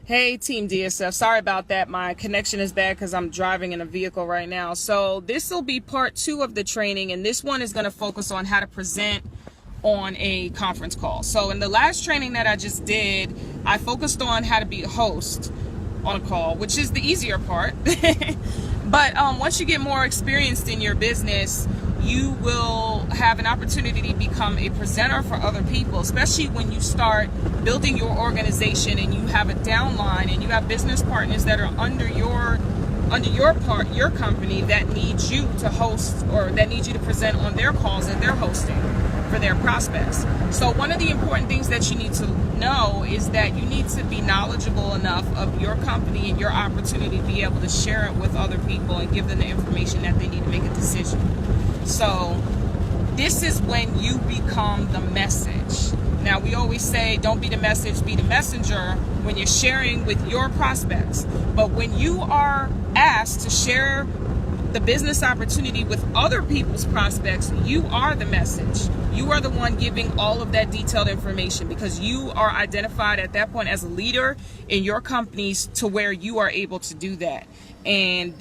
Hey, Team DSF. Sorry about that. My connection is bad because I'm driving in a vehicle right now. So this will be part 2 of the training, and this one is going to focus on how to present on a conference call. So in the last training that I just did, I focused on how to be a host on a call, which is the easier part. But once you get more experienced in your business, you will have an opportunity to become a presenter for other people, especially when you start building your organization and you have a downline and you have business partners that are under your company that needs you to host, or that need you to present on their calls that they're hosting for their prospects. So one of the important things that you need to know is that you need to be knowledgeable enough of your company and your opportunity to be able to share it with other people and give them the information that they need to make a decision. So this is when you become the message. Now, we always say don't be the message, be the messenger when you're sharing with your prospects. But when you are asked to share the business opportunity with other people's prospects, you are the message. You are the one giving all of that detailed information, because you are identified at that point as a leader in your companies to where you are able to do that. And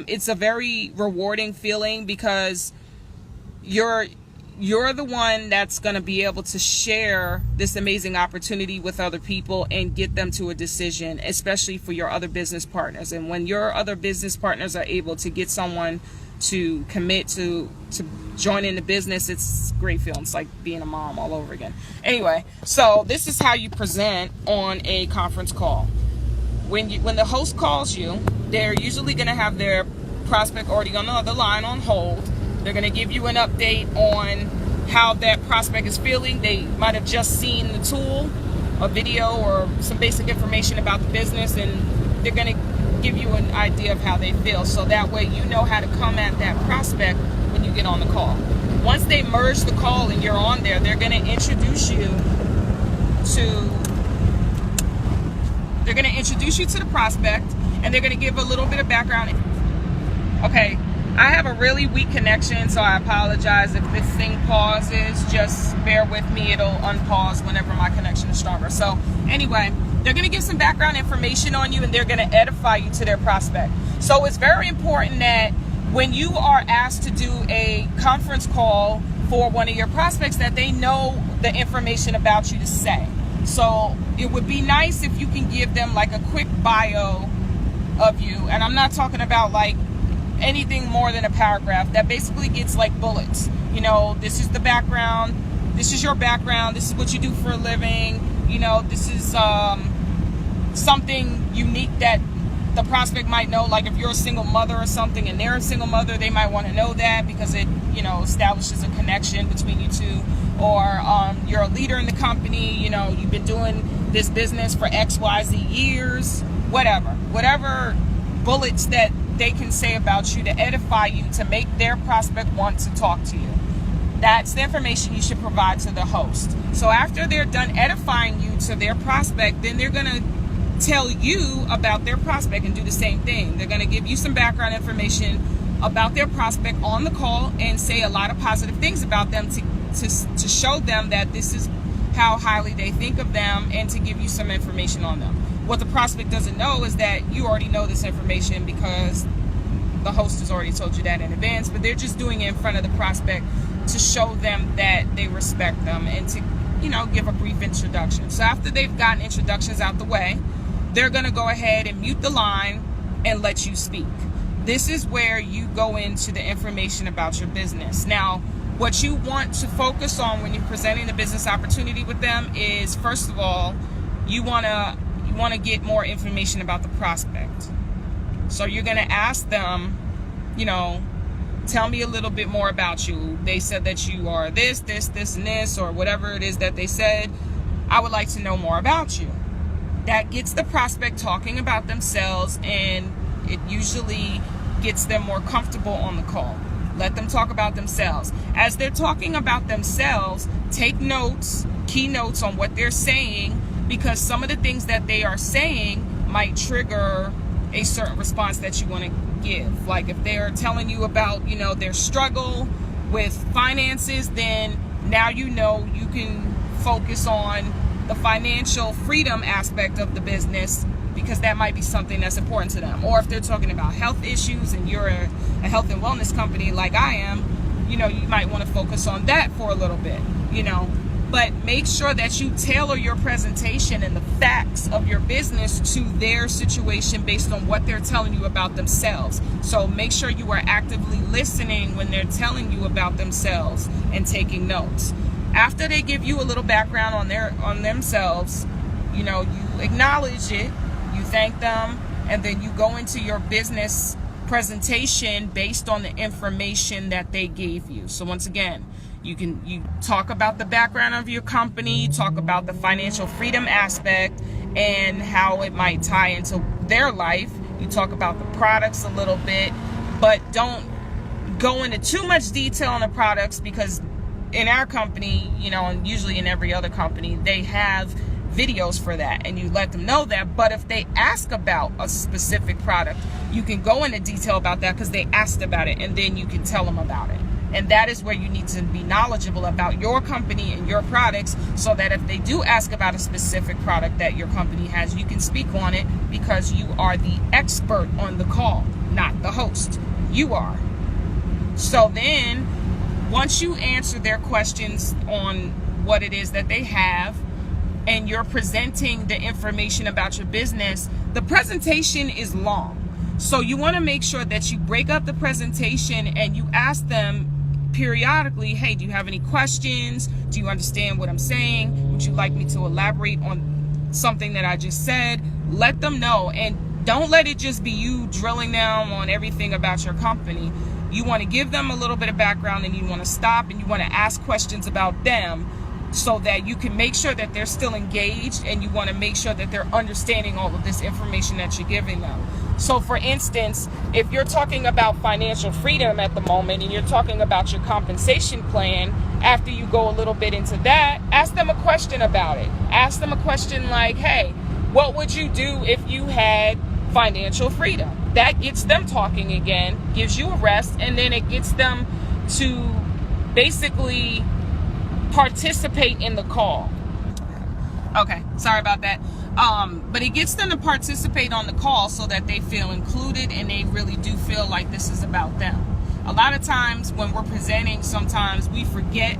it's a very rewarding feeling, because you're the one that's going to be able to share this amazing opportunity with other people and get them to a decision, especially for your other business partners. And when your other business partners are able to get someone to commit to join in the business, it's a great feeling. It's like being a mom all over again. Anyway, so this is how you present on a conference call. When the host calls you, they're usually going to have their prospect already on the other line on hold. They're going to give you an update on how that prospect is feeling. They might have just seen the tool, a video, or some basic information about the business, and they're going to give you an idea of how they feel. So that way you know how to come at that prospect when you get on the call. Once they merge the call and you're on there, they're going to introduce you to the prospect, and they're going to give a little bit of background. Okay. I have a really weak connection, so I apologize if this thing pauses. Just bear with me. It'll unpause whenever my connection is stronger. So anyway, they're going to give some background information on you, and they're going to edify you to their prospect. So it's very important that when you are asked to do a conference call for one of your prospects, that they know the information about you to say. So it would be nice if you can give them like a quick bio of you. And I'm not talking about like anything more than a paragraph. That basically gets like bullets. You know, this is the background, this is your background, this is what you do for a living, you know, this is something unique that the prospect might know. Like if you're a single mother or something and they're a single mother, they might want to know that, because it, you know, establishes a connection between you two. Or you're a leader in the company, you know, you've been doing this business for XYZ years, whatever bullets that they can say about you to edify you, to make their prospect want to talk to you. That's the information you should provide to the host. So after they're done edifying you to their prospect, then they're going to tell you about their prospect and do the same thing. They're going to give you some background information about their prospect on the call and say a lot of positive things about them to show them that this is how highly they think of them, and to give you some information on them. What the prospect doesn't know is that you already know this information, because the host has already told you that in advance, but they're just doing it in front of the prospect to show them that they respect them, and to, you know, give a brief introduction. So after they've gotten introductions out the way, they're going to go ahead and mute the line and let you speak. This is where you go into the information about your business. Now, what you want to focus on when you're presenting the business opportunity with them is, first of all, you want to get more information about the prospect. So you're going to ask them, you know, tell me a little bit more about you. They said that you are this, and this, or whatever it is that they said. I would like to know more about you. That gets the prospect talking about themselves, and it usually gets them more comfortable on the call. Let them talk about themselves. As they're talking about themselves, take notes, key notes on what they're saying, because some of the things that they are saying might trigger a certain response that you want to give. Like if they're telling you about, you know, their struggle with finances, then now you know you can focus on the financial freedom aspect of the business, because that might be something that's important to them. Or if they're talking about health issues and you're a health and wellness company like I am, you know, you might want to focus on that for a little bit, you know. But make sure that you tailor your presentation and the facts of your business to their situation based on what they're telling you about themselves. So make sure you are actively listening when they're telling you about themselves and taking notes. After they give you a little background on themselves, you know, you acknowledge it, you thank them, and then you go into your business presentation based on the information that they gave you. So once again, you talk about the background of your company, talk about the financial freedom aspect and how it might tie into their life. You talk about the products a little bit, but don't go into too much detail on the products, because in our company, you know, and usually in every other company, they have videos for that, and you let them know that. But if they ask about a specific product, you can go into detail about that because they asked about it, and then you can tell them about it. And that is where you need to be knowledgeable about your company and your products, so that if they do ask about a specific product that your company has, you can speak on it, because you are the expert on the call, not the host. You are. So then, once you answer their questions on what it is that they have, and you're presenting the information about your business, the presentation is long. So you want to make sure that you break up the presentation and you ask them periodically, hey, do you have any questions? Do you understand what I'm saying? Would you like me to elaborate on something that I just said? Let them know, and don't let it just be you drilling down on everything about your company. You want to give them a little bit of background, and you want to stop and you want to ask questions about them, so that you can make sure that they're still engaged, and you want to make sure that they're understanding all of this information that you're giving them. So for instance, if you're talking about financial freedom at the moment and you're talking about your compensation plan, after you go a little bit into that, ask them a question about it. Ask them a question like, hey, what would you do if you had financial freedom? That gets them talking again, gives you a rest, and then it gets them to basically participate in the call. Okay, sorry about that. But it gets them to participate on the call so that they feel included and they really do feel like this is about them. A lot of times when we're presenting, sometimes we forget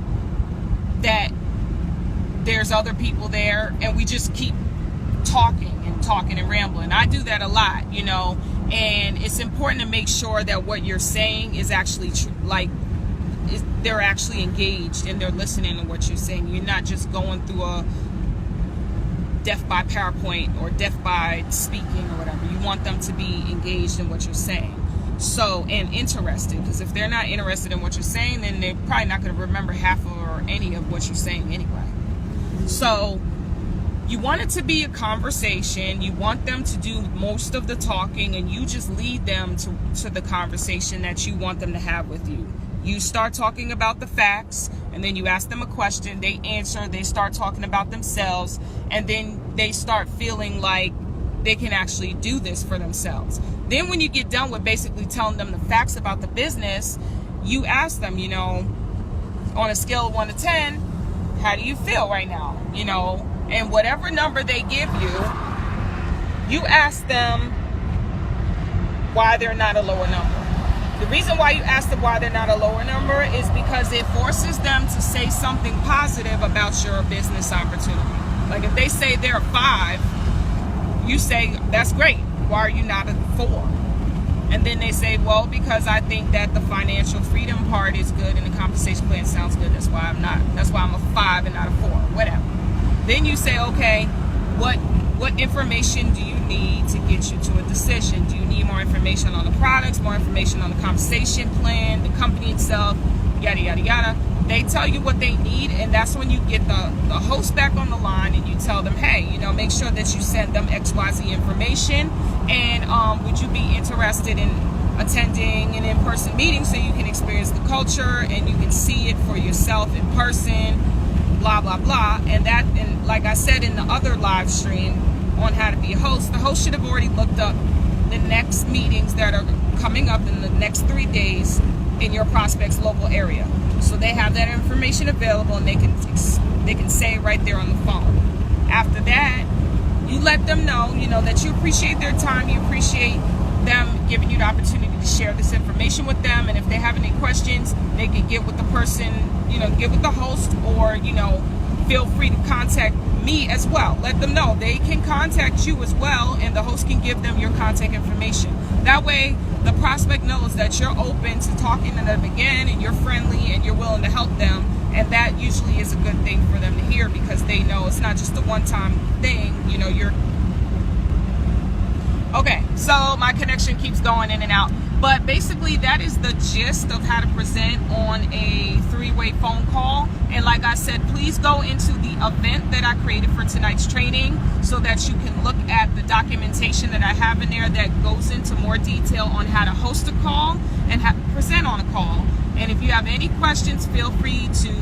that there's other people there, and we just keep talking and rambling. I do that a lot, you know, and it's important to make sure that what you're saying is actually they're actually engaged and they're listening to what you're saying. You're not just going through a death by PowerPoint or death by speaking or whatever. You want them to be engaged in what you're saying. So, and interested, because if they're not interested in what you're saying, then they're probably not going to remember half or any of what you're saying anyway. So you want it to be a conversation. You want them to do most of the talking, and you just lead them to the conversation that you want them to have with you. You start talking about the facts, and then you ask them a question, they answer, they start talking about themselves, and then they start feeling like they can actually do this for themselves. Then when you get done with basically telling them the facts about the business, you ask them, you know, on a scale of 1 to 10, how do you feel right now? You know, and whatever number they give you, you ask them why they're not a lower number. The reason why you ask them why they're not a lower number is because it forces them to say something positive about your business opportunity. Like if they say they're a 5, you say, that's great. Why are you not a 4? And then they say, well, because I think that the financial freedom part is good and the compensation plan sounds good. That's why I'm a 5 and not a 4, whatever. Then you say, okay, what information do you need to get you to a decision? Do you need more information on the products, more information on the compensation plan, the company itself, yada, yada, yada. They tell you what they need, and that's when you get the host back on the line and you tell them, hey, you know, make sure that you send them XYZ information, and would you be interested in attending an in-person meeting so you can experience the culture and you can see it for yourself in person, blah, blah, blah. And like I said in the other live stream on how to be a host, the host should have already looked up the next meetings that are coming up in the next 3 days in your prospect's local area. So they have that information available, and they can say it right there on the phone. After that, you let them know, you know, that you appreciate their time, you appreciate them giving you the opportunity to share this information with them, and if they have any questions, they can get with the person, you know, get with the host, or, you know, feel free to contact me as well. Let them know they can contact you as well, and the host can give them your contact information. That way the prospect knows that you're open to talking to them again, and you're friendly and you're willing to help them, and that usually is a good thing for them to hear, because they know it's not just a one-time thing. You know, you're okay. So my connection keeps going in and out, but basically that is the gist of how to present on a three-way phone call. And like I said, please go into the event that I created for tonight's training so that you can look at the documentation that I have in there that goes into more detail on how to host a call and how to present on a call. And if you have any questions, feel free to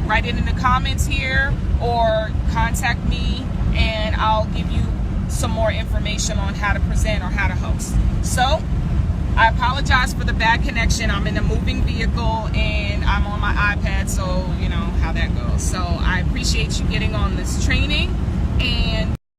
write it in the comments here or contact me, and I'll give you some more information on how to present or how to host. So I apologize for the bad connection. I'm in a moving vehicle and I'm on my iPad, so you know how that goes. So I appreciate you getting on this training, and